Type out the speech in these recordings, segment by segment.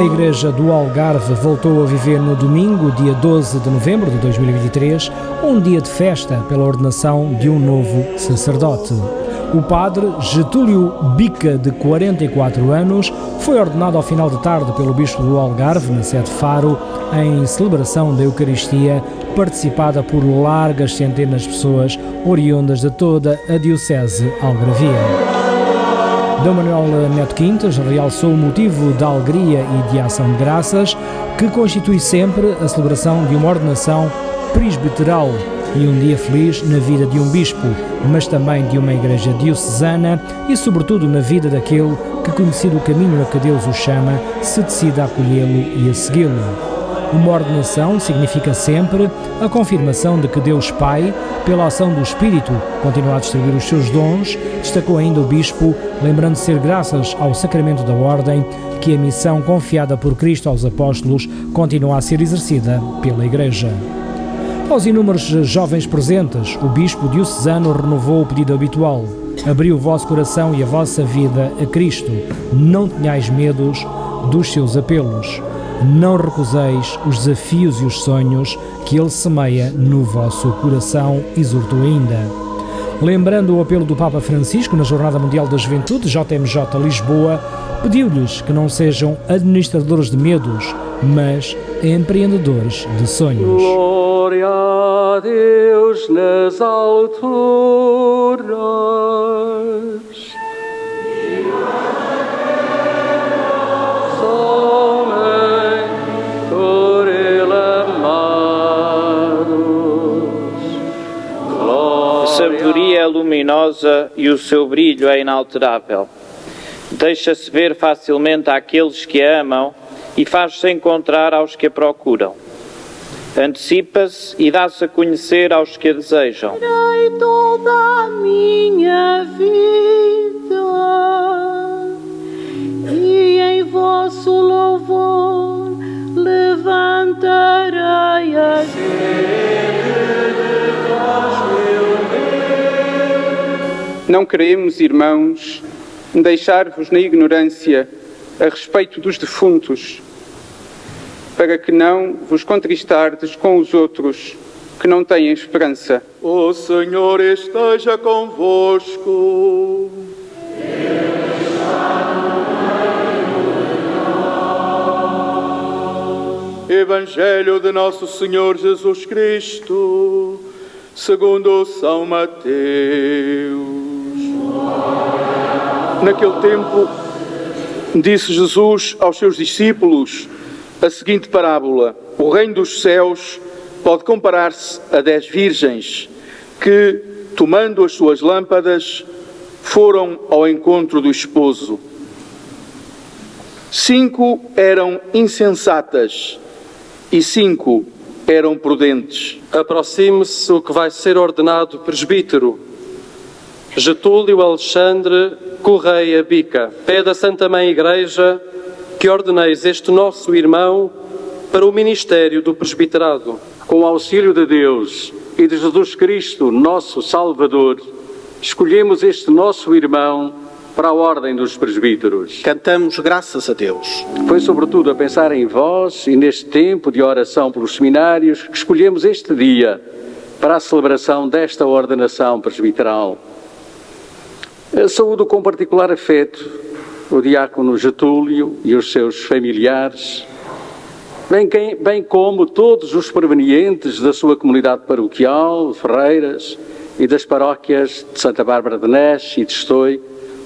A Igreja do Algarve voltou a viver no domingo, dia 12 de novembro de 2023, um dia de festa pela ordenação de um novo sacerdote. O padre Getúlio Bica, de 44 anos, foi ordenado ao final de tarde pelo Bispo do Algarve, na sede Faro, em celebração da Eucaristia, participada por largas centenas de pessoas oriundas de toda a Diocese algarvia. D. Manuel Neto Quintas realçou o motivo da alegria e de ação de graças, que constitui sempre a celebração de uma ordenação presbiteral e um dia feliz na vida de um bispo, mas também de uma igreja diocesana e, sobretudo, na vida daquele que, conhecido o caminho a que Deus o chama, se decide a acolhê-lo e a segui-lo. Uma ordenação significa sempre a confirmação de que Deus Pai, pela ação do Espírito, continua a distribuir os seus dons, destacou ainda o Bispo, lembrando ser graças ao sacramento da Ordem que a missão confiada por Cristo aos apóstolos continua a ser exercida pela Igreja. Aos inúmeros jovens presentes, o Bispo diocesano renovou o pedido habitual: abri o vosso coração e a vossa vida a Cristo, não tenhais medos dos seus apelos. Não recuseis os desafios e os sonhos que Ele semeia no vosso coração, exortou ainda. Lembrando o apelo do Papa Francisco na Jornada Mundial da Juventude, JMJ Lisboa, pediu-lhes que não sejam administradores de medos, mas empreendedores de sonhos. Glória a Deus nas alturas. A sabedoria é luminosa e o seu brilho é inalterável. Deixa-se ver facilmente àqueles que a amam e faz-se encontrar aos que a procuram. Antecipa-se e dá-se a conhecer aos que a desejam. Darei toda a minha vida e em vosso louvor levantarei a Não queremos, irmãos, deixar-vos na ignorância a respeito dos defuntos, para que não vos contristardes com os outros que não têm esperança. O Senhor esteja convosco. Evangelho de Nosso Senhor Jesus Cristo, segundo São Mateus. Naquele tempo, disse Jesus aos seus discípulos a seguinte parábola: o reino dos céus pode comparar-se a 10 virgens que, tomando as suas lâmpadas, foram ao encontro do esposo. 5 eram insensatas e 5 eram prudentes. Aproxime-se o que vai ser ordenado presbítero. Getúlio Alexandre Correia Bica. Pede à Santa Mãe Igreja que ordeneis este nosso irmão para o ministério do presbiterado. Com o auxílio de Deus e de Jesus Cristo, nosso Salvador, escolhemos este nosso irmão para a Ordem dos Presbíteros. Cantamos graças a Deus. Foi sobretudo a pensar em vós e neste tempo de oração pelos seminários que escolhemos este dia para a celebração desta ordenação presbiteral. Saúdo com particular afeto o diácono Getúlio e os seus familiares, bem como todos os provenientes da sua comunidade paroquial, Ferreiras, e das paróquias de Santa Bárbara de Neches e de Estoi,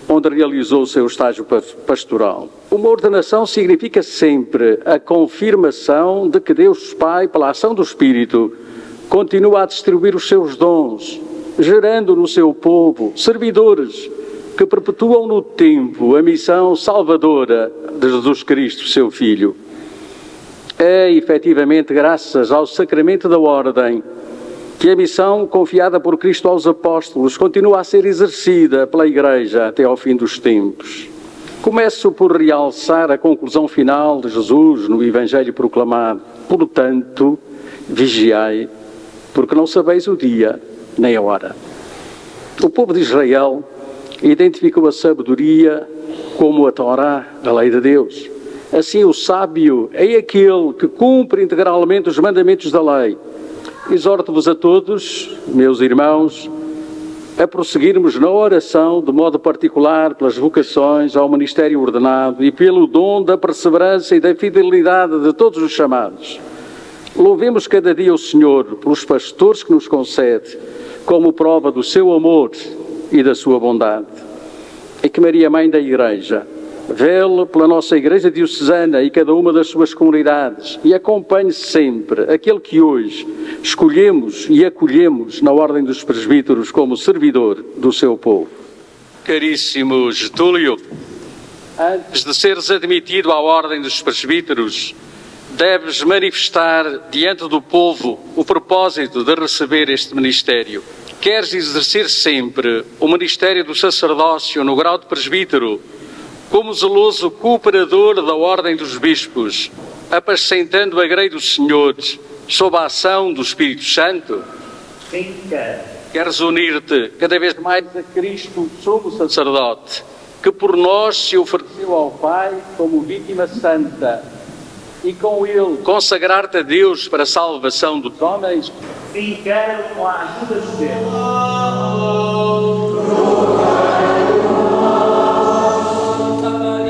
onde realizou o seu estágio pastoral. Uma ordenação significa sempre a confirmação de que Deus Pai, pela ação do Espírito, continua a distribuir os seus dons, gerando no seu povo servidores que perpetuam no tempo a missão salvadora de Jesus Cristo, seu Filho. É, efetivamente, graças ao sacramento da Ordem que a missão confiada por Cristo aos apóstolos continua a ser exercida pela Igreja até ao fim dos tempos. Começo por realçar a conclusão final de Jesus no Evangelho proclamado: portanto, vigiai, porque não sabeis o dia nem a hora. O povo de Israel identificou a sabedoria como a Torá, a lei de Deus. Assim, o sábio é aquele que cumpre integralmente os mandamentos da lei. Exorto-vos a todos, meus irmãos, a prosseguirmos na oração, de modo particular, pelas vocações ao ministério ordenado e pelo dom da perseverança e da fidelidade de todos os chamados. Louvemos cada dia o Senhor pelos pastores que nos concede, como prova do seu amor e da sua bondade. E que Maria, Mãe da Igreja, vele pela nossa Igreja Diocesana e cada uma das suas comunidades e acompanhe sempre aquele que hoje escolhemos e acolhemos na Ordem dos Presbíteros como servidor do seu povo. Caríssimo Getúlio, antes de seres admitido à Ordem dos Presbíteros, deves manifestar diante do povo o propósito de receber este ministério. Queres exercer sempre o ministério do sacerdócio no grau de presbítero, como zeloso cooperador da Ordem dos Bispos, apacentando a grei do Senhor, sob a ação do Espírito Santo? Sim, quero. Queres unir-te cada vez mais a Cristo, sob o sacerdote, que por nós se ofereceu ao Pai como vítima santa, e com ele consagrar-te a Deus para a salvação dos homens? Sim, quero, com a ajuda de Deus.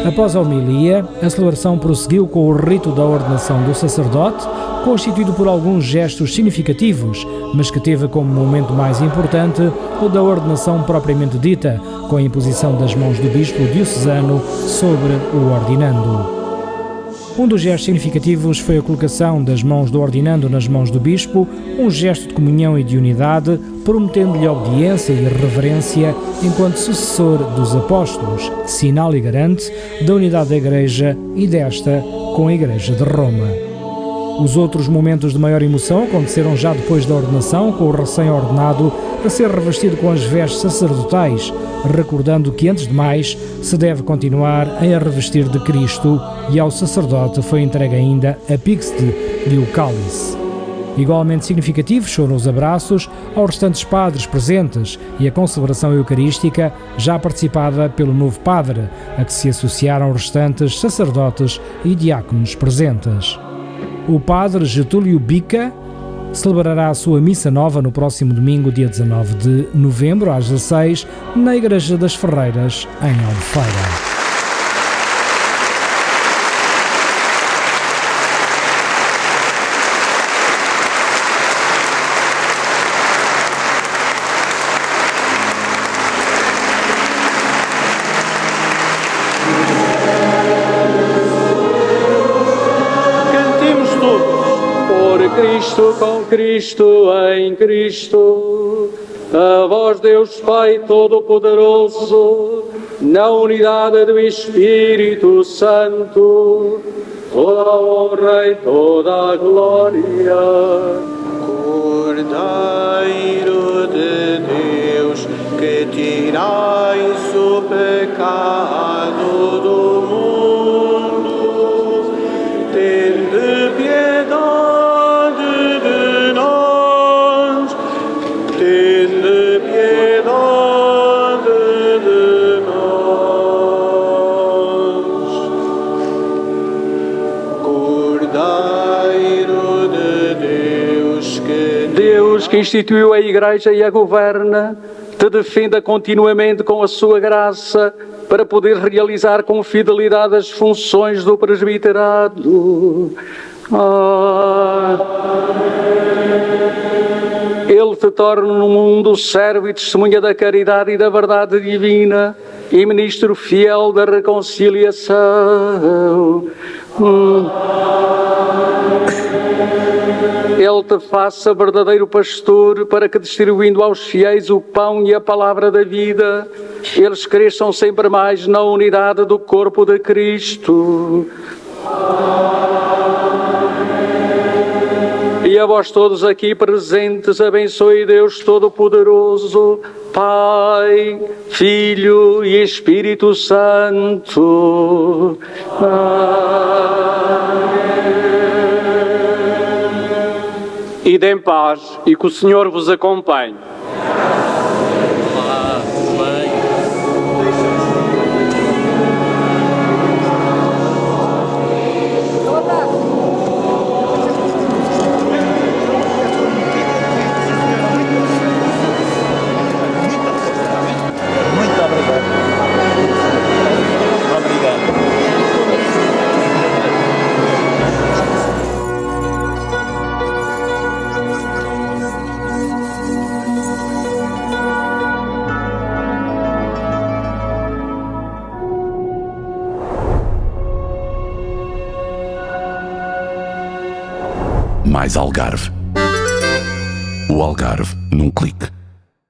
Após a homilia, a celebração prosseguiu com o rito da ordenação do sacerdote, constituído por alguns gestos significativos, mas que teve como momento mais importante o da ordenação propriamente dita, com a imposição das mãos do bispo diocesano sobre o ordinando. Um dos gestos significativos foi a colocação das mãos do ordinando nas mãos do bispo, um gesto de comunhão e de unidade, prometendo-lhe obediência e reverência enquanto sucessor dos apóstolos, sinal e garante da unidade da Igreja e desta com a Igreja de Roma. Os outros momentos de maior emoção aconteceram já depois da ordenação, com o recém-ordenado a ser revestido com as vestes sacerdotais, recordando que, antes de mais, se deve continuar a revestir de Cristo, e ao sacerdote foi entregue ainda a píxide e o cálice. Igualmente significativos foram os abraços aos restantes padres presentes e a concelebração eucarística já participada pelo novo padre, a que se associaram os restantes sacerdotes e diáconos presentes. O padre Getúlio Bica celebrará a sua missa nova no próximo domingo, dia 19 de novembro, às 16, na Igreja das Ferreiras, em Albufeira. Cristo, com Cristo, em Cristo, a vós Deus Pai Todo-Poderoso, na unidade do Espírito Santo, toda a honra e toda a glória. Cordeiro de Deus, que tirais o pecado do mundo, tende piedade. Deus que instituiu a Igreja e a governa, te defenda continuamente com a sua graça para poder realizar com fidelidade as funções do presbiterado. Ele te torna no mundo servo e testemunha da caridade e da verdade divina e ministro fiel da reconciliação. Ele te faça verdadeiro pastor para que, distribuindo aos fiéis o pão e a palavra da vida, eles cresçam sempre mais na unidade do corpo de Cristo. E a vós todos aqui presentes, abençoe Deus Todo-Poderoso, Pai, Filho e Espírito Santo. Ide em paz e que o Senhor vos acompanhe. mais Algarve. O Algarve num clique.